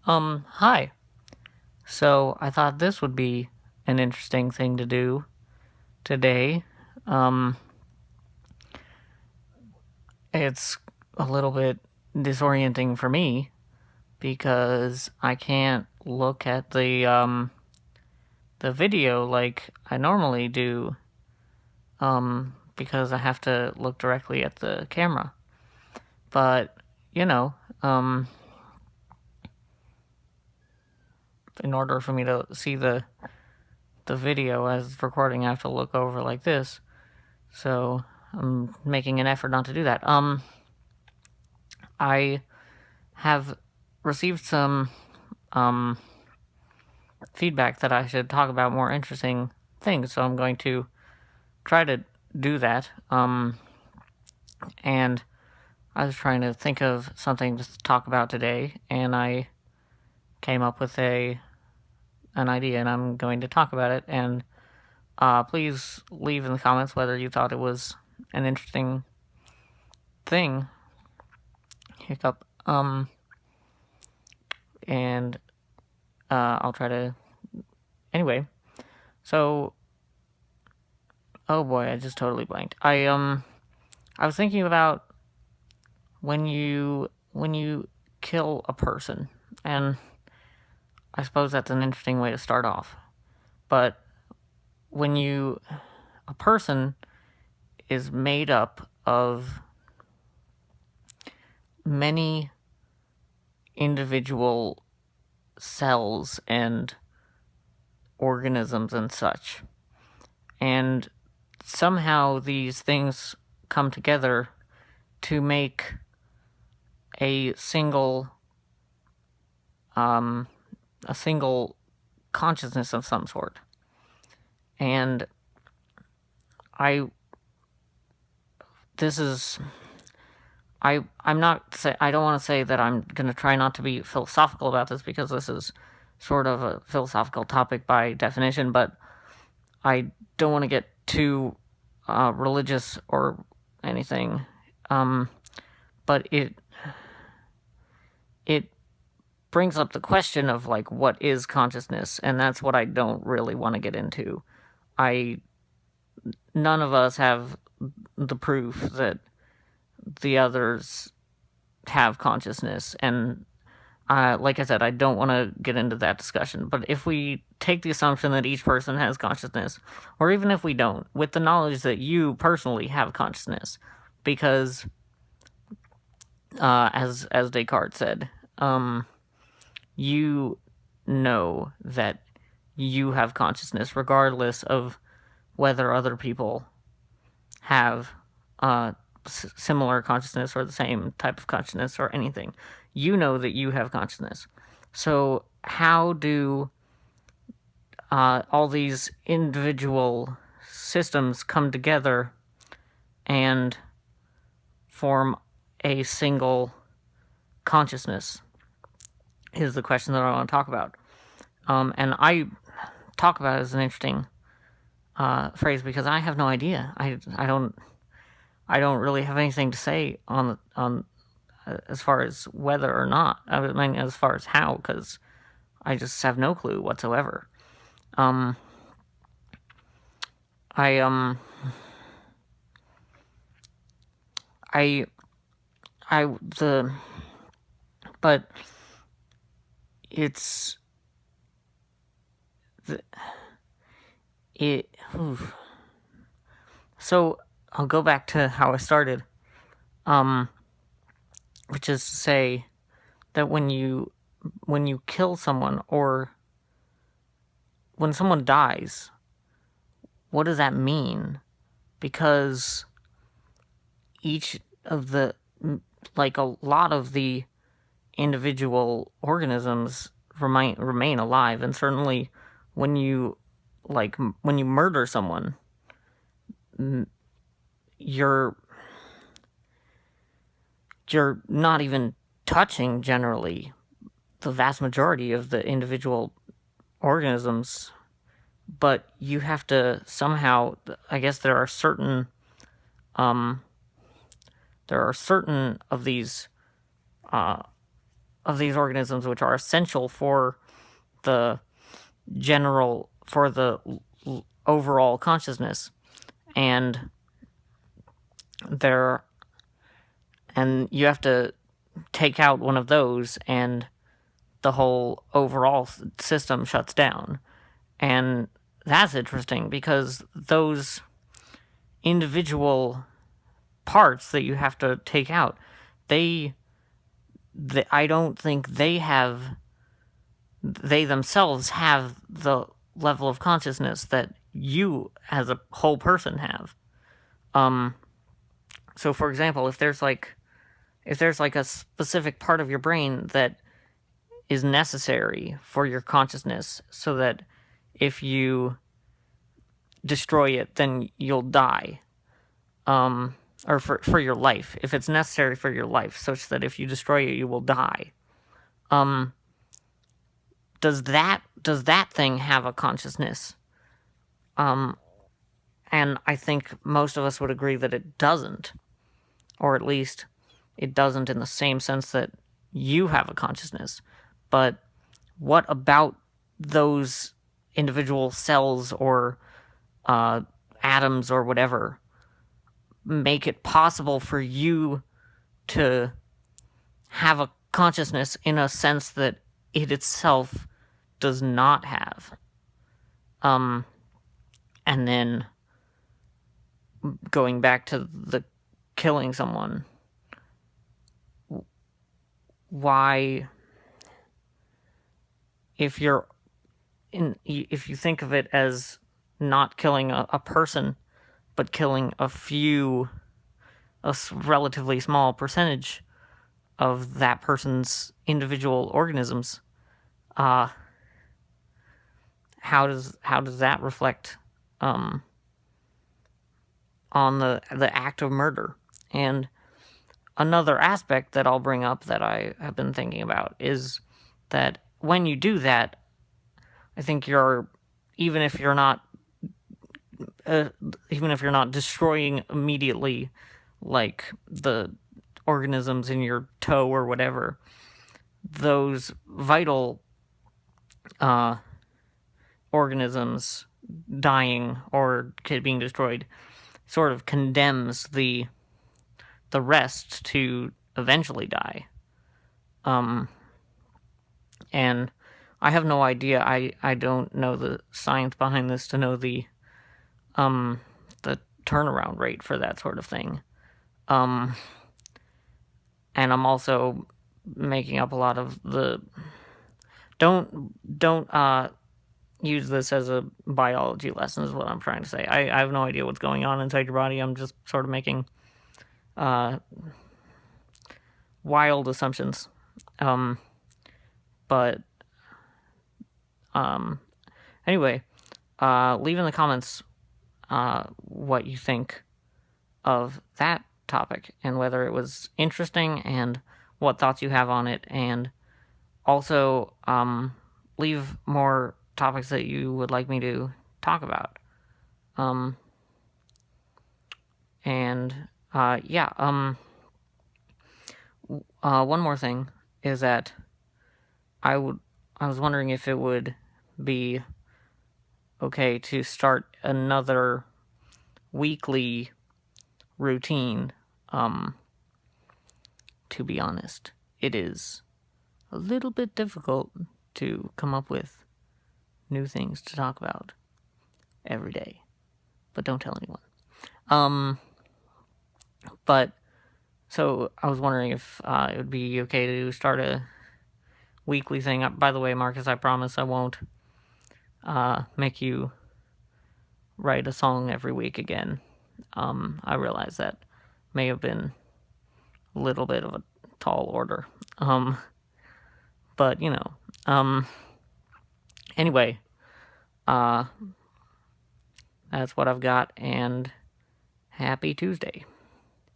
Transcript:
Hi. So I thought this would be an interesting thing to do today. Um, it's a little bit disorienting for me because I can't look at the video like I normally do, because I have to look directly at the camera. But, you know, um, in order for me to see the video as it's recording, I have to look over like this. So I'm making an effort not to do that. I have received some um, feedback that I should talk about more interesting things, so I'm going to try to do that. And I was trying to think of something to talk about today, and I came up with an idea, and I'm going to talk about it. And please leave in the comments whether you thought it was an interesting thing. Hiccup. And I'll try to. Anyway, so oh boy, I just totally blanked. I was thinking about when you kill a person, and I suppose that's an interesting way to start off. But when a person is made up of many individual cells and organisms and such, and somehow these things come together to make a single um, a single consciousness of some sort. And I this is I'm not say I don't want to say that I'm going to try not to be philosophical about this, because this is sort of a philosophical topic by definition, but I don't want to get too religious or anything. But it brings up the question of, like, what is consciousness, and that's what I don't really want to get into. None of us have the proof that the others have consciousness, and like I said, I don't want to get into that discussion. But if we take the assumption that each person has consciousness, or even if we don't, with the knowledge that you personally have consciousness, because as Descartes said, you know that you have consciousness regardless of whether other people have similar consciousness or the same type of consciousness or anything. You know that you have consciousness. So how do all these individual systems come together and form a single consciousness is the question that I want to talk about. And I talk about it as an interesting phrase because I have no idea. I don't really have anything to say on as far as whether or not. I mean, as far as how, because I just have no clue whatsoever. But it's it. Oof. So I'll go back to how I started, which is to say that when you kill someone, or when someone dies, what does that mean? Because each of the, like, a lot of the individual organisms remain alive, and certainly when you murder someone, you're not even touching, generally, the vast majority of the individual organisms, but you have to somehow, I guess there are certain of these these organisms, which are essential for the overall consciousness, and you have to take out one of those, and the whole overall system shuts down. And that's interesting because those individual parts that you have to take out, I don't think they themselves have the level of consciousness that you as a whole person have. So for example, if there's like a specific part of your brain that is necessary for your consciousness, so that if you destroy it, then you'll die, or for your life, if it's necessary for your life, such that if you destroy it, you will die. Does that thing have a consciousness? And I think most of us would agree that it doesn't, or at least it doesn't in the same sense that you have a consciousness. But what about those individual cells or atoms or whatever make it possible for you to have a consciousness in a sense that it itself does not have? And then going back to the killing someone, why, if you think of it as not killing a person, but killing a relatively small percentage of that person's individual organisms, how does that reflect on the act of murder? And another aspect that I'll bring up that I have been thinking about is that when you do that, I think even if you're not destroying immediately, like the organisms in your toe or whatever, those vital organisms dying or being destroyed sort of condemns the rest to eventually die. And I have no idea. I don't know the science behind this to know the turnaround rate for that sort of thing. And I'm also making up a lot of the... Don't use this as a biology lesson is what I'm trying to say. I have no idea what's going on inside your body. I'm just sort of making wild assumptions. But anyway, leave in the comments what you think of that topic and whether it was interesting and what thoughts you have on it, and also leave more topics that you would like me to talk about. One more thing is that I was wondering if it would be okay to start another weekly routine. To be honest, it is a little bit difficult to come up with new things to talk about every day, but don't tell anyone. But so I was wondering if it would be okay to start a weekly thing. By the way, Marcus, I promise I won't make you write a song every week again. I realize that may have been a little bit of a tall order. But, anyway, that's what I've got, and happy Tuesday.